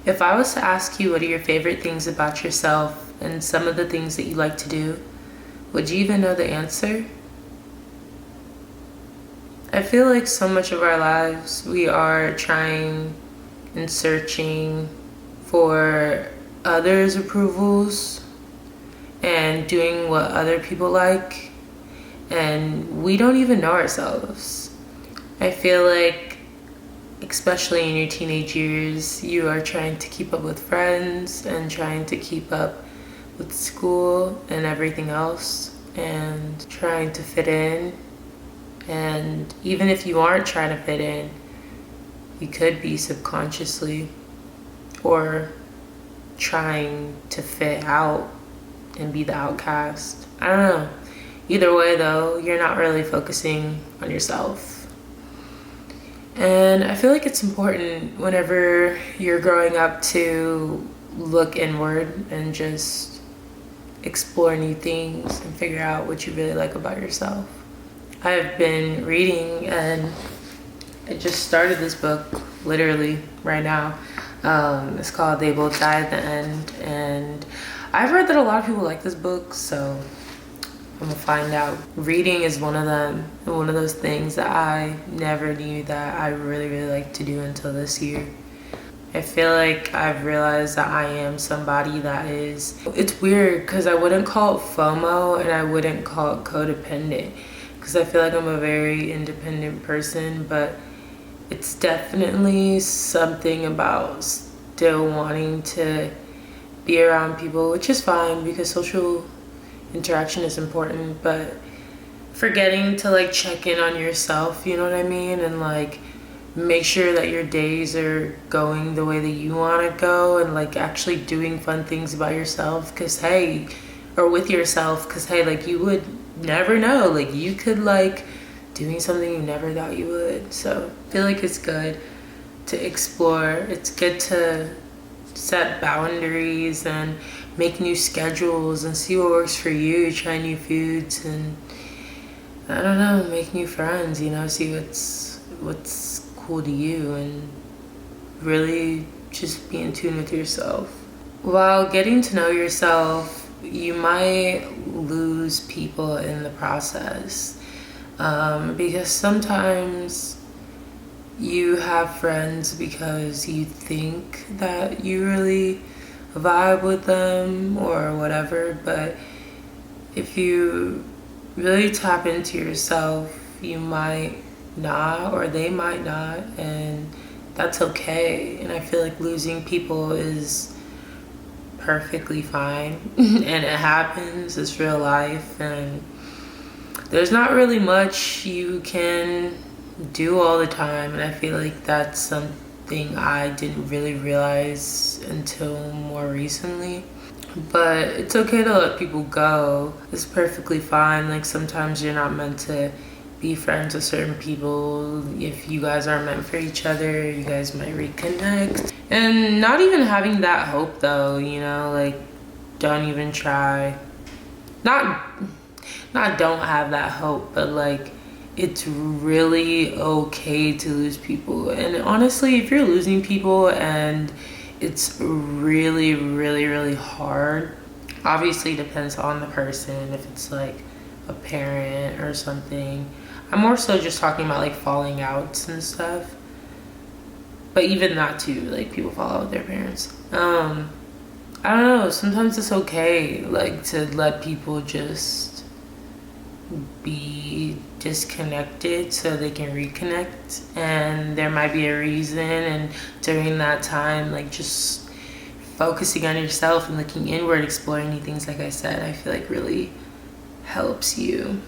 If I was to ask you what are your favorite things about yourself and some of the things that you like to do, would you even know the answer? I feel like so much of our lives we are trying and searching for others' approvals and doing what other people like, and we don't even know ourselves. I feel like, especially in your teenage years, you are trying to keep up with friends and trying to keep up with school and everything else and trying to fit in. And even if you aren't trying to fit in, you could be subconsciously or trying to fit out and be the outcast. I don't know. Either way though, you're not really focusing on yourself. And I feel like it's important whenever you're growing up to look inward and just explore new things and figure out what you really like about yourself. I've been reading and I just started this book literally right now. It's called They Both Die at the End, and I've heard that a lot of people like this book, so I'm gonna find out. Reading is one of them, one of those things that I never knew that I really like to do until this year. I feel like I've realized that I am somebody that is, it's weird because I wouldn't call it FOMO and I wouldn't call it codependent because I feel like I'm a very independent person, but it's definitely something about still wanting to be around people, which is fine because social interaction is important, but forgetting to like check in on yourself, you know what I mean? And like make sure that your days are going the way that you want to go and like actually doing fun things about yourself because hey, or with yourself because hey, like you would never know, like you could like doing something you never thought you would. So I feel like it's good to explore. It's good to set boundaries and make new schedules and see what works for you, try new foods and I don't know, make new friends, you know, see what's cool to you and really just be in tune with yourself. While getting to know yourself, you might lose people in the process. Because sometimes you have friends because you think that you really vibe with them or whatever, but if you really tap into yourself, you might not or they might not, and that's okay. And I feel like losing people is perfectly fine and it happens, it's real life, and there's not really much you can do all the time, and I feel like that's something I didn't really realize until more recently. But it's okay to let people go. It's perfectly fine. Like sometimes you're not meant to be friends with certain people. If you guys aren't meant for each other, you guys might reconnect. And not even having that hope though, you know, like don't even try. Not don't have that hope, but like it's really okay to lose people. And honestly, if you're losing people and it's really hard, obviously it depends on the person. If it's like a parent or something, I'm more so just talking about like falling outs and stuff, but even that too, like people fall out with their parents. I don't know, sometimes it's okay like to let people just be disconnected so they can reconnect, and there might be a reason, and during that time like just focusing on yourself and looking inward, exploring new things, like I said, I feel like really helps you.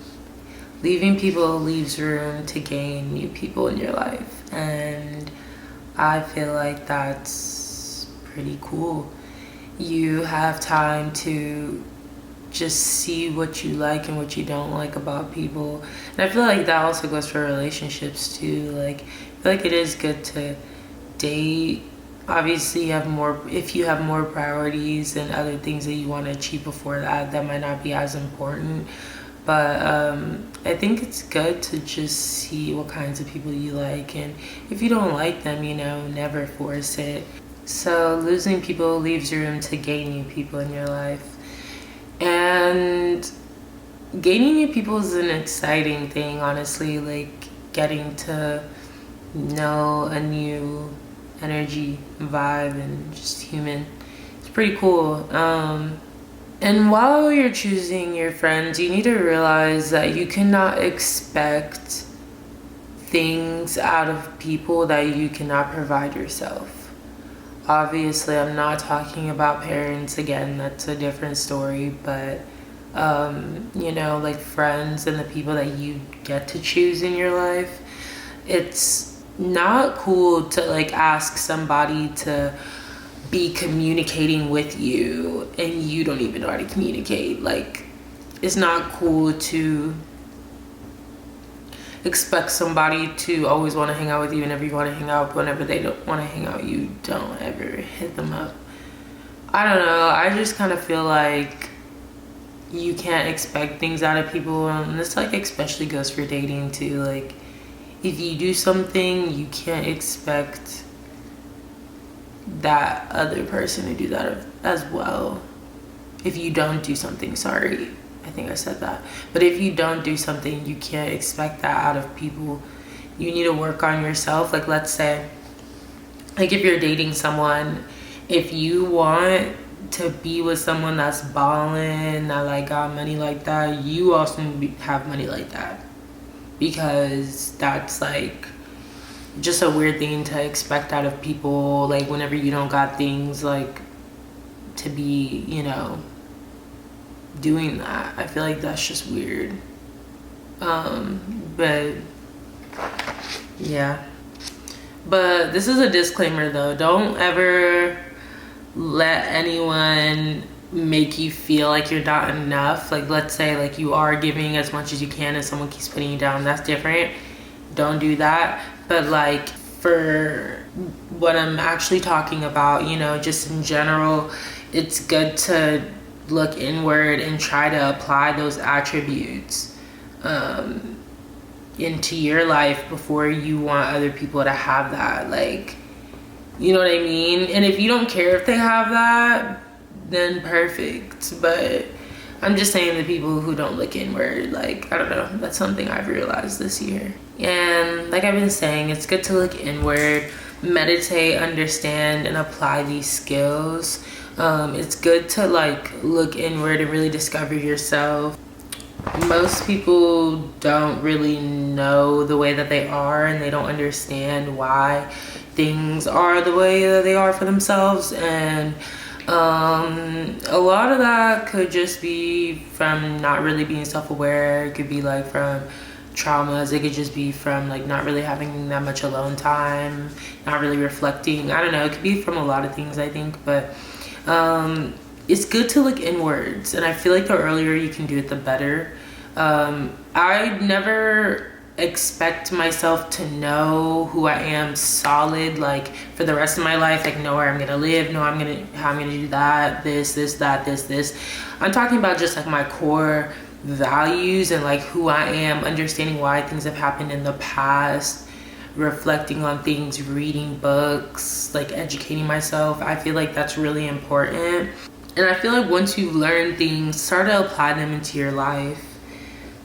Leaving people leaves room to gain new people in your life, and I feel like that's pretty cool. You have time to just see what you like and what you don't like about people. And I feel like that also goes for relationships too. Like I feel like it is good to date. Obviously if you have more priorities and other things that you want to achieve before that might not be as important. But I think it's good to just see what kinds of people you like, and if you don't like them, you know, never force it. So losing people leaves room to gain new people in your life. And gaining new people is an exciting thing, honestly. Like getting to know a new energy, vibe, and just human. It's pretty cool. And while you're choosing your friends, you need to realize that you cannot expect things out of people that you cannot provide yourself. Obviously, I'm not talking about parents again, that's a different story, but you know, like friends and the people that you get to choose in your life, it's not cool to like ask somebody to be communicating with you and you don't even know how to communicate. Like, it's not cool to expect somebody to always want to hang out with you whenever you want to hang out. Whenever they don't want to hang out, you don't ever hit them up. I don't know, I just kind of feel like you can't expect things out of people, and this like especially goes for dating too. Like, if you do something, you can't expect that other person to do that as well. If you don't do something, sorry, I think I said that. But if you don't do something, you can't expect that out of people. You need to work on yourself. Like, let's say, like if you're dating someone, if you want to be with someone that's balling, that like got money like that, you also need to have money like that. Because that's like just a weird thing to expect out of people, like whenever you don't got things, like to be, you know, doing that. I feel like that's just weird. But yeah, but this is a disclaimer though, don't ever let anyone make you feel like you're not enough. Like, let's say like you are giving as much as you can and someone keeps putting you down, that's different. Don't do that. But like, for what I'm actually talking about, you know, just in general, it's good to look inward and try to apply those attributes into your life before you want other people to have that. Like, you know what I mean? And if you don't care if they have that, then perfect. But I'm just saying, the people who don't look inward, like, I don't know, that's something I've realized this year. And like I've been saying, it's good to look inward, meditate, understand, and apply these skills. It's good to like look inward and really discover yourself. Most people don't really know the way that they are, and they don't understand why things are the way that they are for themselves. And a lot of that could just be from not really being self-aware. It could be like from traumas. It could just be from like not really having that much alone time, not really reflecting. I don't know, it could be from a lot of things, I think. But it's good to look inwards, and I feel like the earlier you can do it, the better. I never expect myself to know who I am solid, like for the rest of my life, like know where I'm gonna live, know how I'm gonna do that, this, that, this. I'm talking about just like my core values and like who I am, understanding why things have happened in the past, reflecting on things, reading books, like educating myself. I feel like that's really important. And I feel like once you learn things, start to apply them into your life.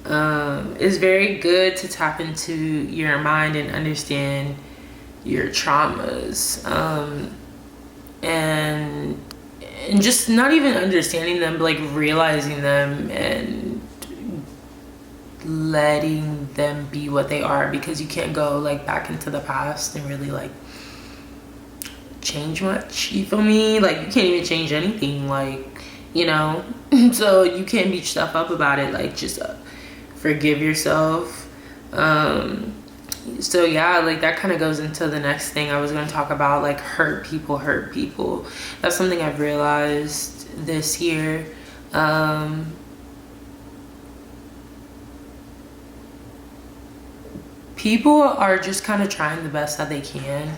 It's very good to tap into your mind and understand your traumas, and just not even understanding them, but like realizing them and letting them be what they are, because you can't go like back into the past and really like change much, you feel me? Like, you can't even change anything, like, you know. So you can't beat yourself up about it. Like, just forgive yourself. So yeah, like that kind of goes into the next thing I was going to talk about, like hurt people. That's something I've realized this year. People are just kind of trying the best that they can.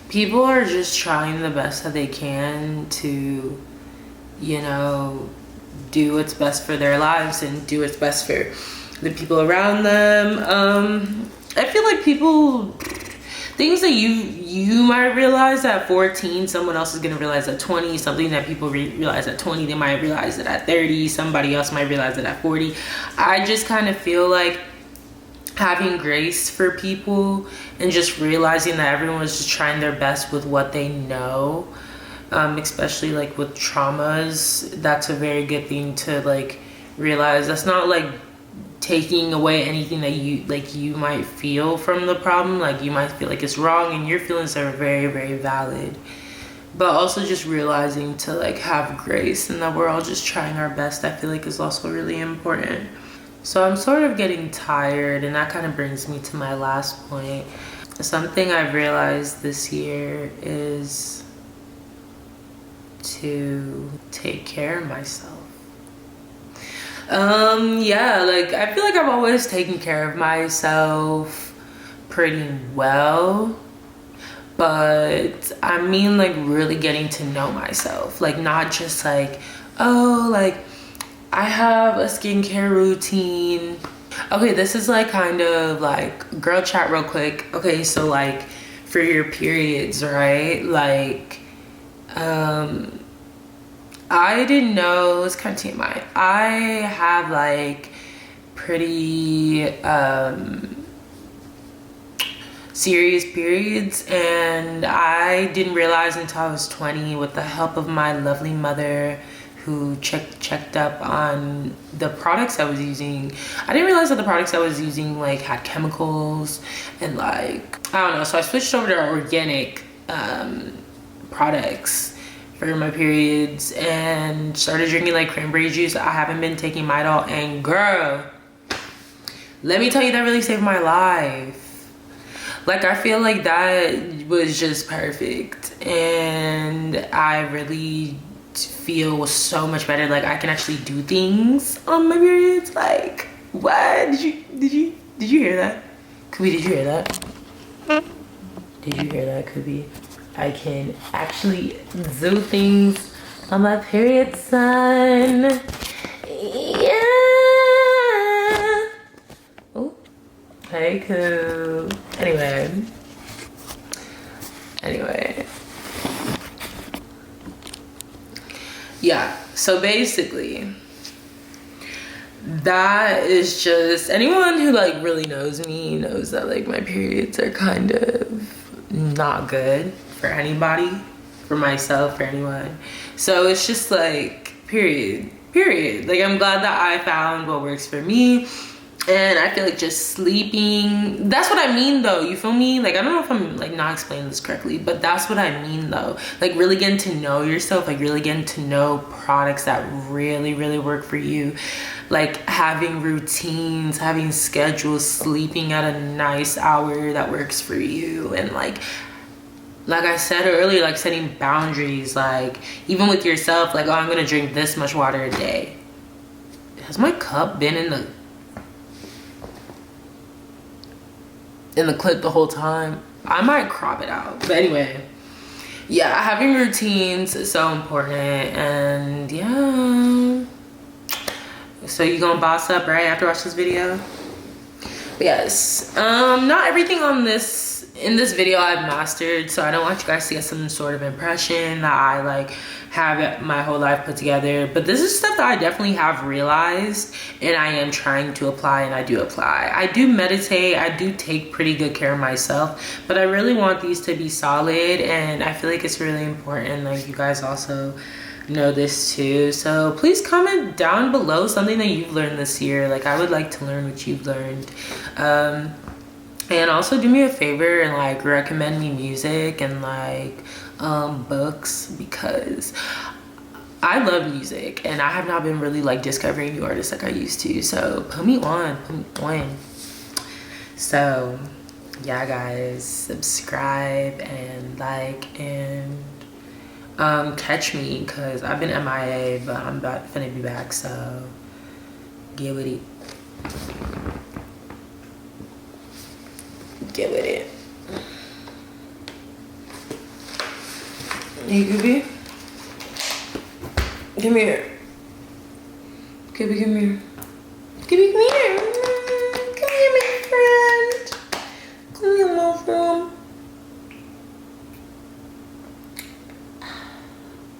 People are just trying the best that they can to, you know, do what's best for their lives and do what's best for the people around them. I feel like things that you might realize at 14, someone else is gonna realize at 20. Something that people realize at 20, they might realize it at 30. Somebody else might realize it at 40. I just kind of feel like having grace for people and just realizing that everyone's just trying their best with what they know, especially like with traumas. That's a very good thing to like realize. That's not like taking away anything that you might feel from the problem. Like you might feel like it's wrong, and your feelings are very, very valid, but also just realizing to like have grace and that we're all just trying our best, I feel like is also really important. So I'm sort of getting tired, and that kind of brings me to my last point. Something I've realized this year is to take care of myself. Yeah, like I feel like I've always taken care of myself pretty well, but I mean like really getting to know myself, like not just like, oh, like I have a skincare routine. Okay, this is like kind of like girl chat real quick. Okay, so like for your periods, right? Like I didn't know, it's kind of TMI. I have like pretty serious periods, and I didn't realize until I was 20, with the help of my lovely mother who checked up on the products I was using. I didn't realize that the products I was using like had chemicals and like, I don't know. So I switched over to organic products for my periods and started drinking like cranberry juice. I haven't been taking Midol, and girl, let me tell you, that really saved my life. Like I feel like that was just perfect, and I really feel so much better. Like I can actually do things on my periods. Like what? Did you hear that? Kubi, did you hear that? Did you hear that, Kubi? I can actually do things on my period, son. Yeah. Oh, hey, cool. Anyway. Yeah, so basically, that is just, anyone who like really knows me knows that like my periods are kind of not good for anybody, for myself, for anyone. So it's just like period. Like I'm glad that I found what works for me, and I feel like just sleeping, that's what I mean though, you feel me? Like I don't know if I'm like not explaining this correctly, but that's what I mean though. Like really getting to know yourself, like really getting to know products that really, really work for you. Like having routines, having schedules, sleeping at a nice hour that works for you, and like I said earlier, like setting boundaries, like even with yourself, like, oh, I'm gonna drink this much water a day. Has my cup been in the clip the whole time? I might crop it out, but anyway, yeah, having routines is so important. And yeah, so you gonna boss up right after watch this video? But yes, not everything in this video I've mastered, so I don't want you guys to get some sort of impression that I like have my whole life put together. But this is stuff that I definitely have realized, and I am trying to apply, and I do apply. I do meditate, I do take pretty good care of myself, but I really want these to be solid, and I feel like it's really important. Like you guys also know this too, so please comment down below something that you've learned this year. Like I would like to learn what you've learned. And also do me a favor and like recommend me music and like books, because I love music and I have not been really like discovering new artists like I used to. So put me on. So yeah guys, subscribe and like, and catch me, because I've been MIA, but I'm finna be back, so get with it. Get with it. Hey, Gooby. Come here. Gooby, come here. Gooby, come here.